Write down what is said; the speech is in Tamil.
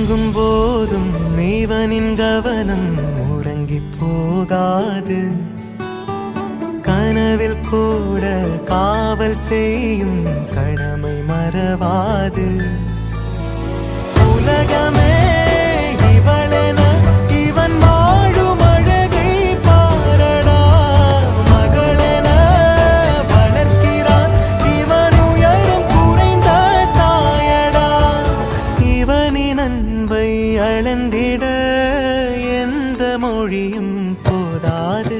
உறங்கும் போதும் இவனின் கவனம் உறங்கி போகாது. கனவில் கூட காவல் செய்யும் கடமை மறவாது. உலகமே இவளென இவன் வாழும் அழகை பாரடா. மகளென வளர்க்கிறான் இவன் உயரம் குறைந்த தாயடா. இவனின் அன்பை அளந்திட எந்த மொழியும் போதாது.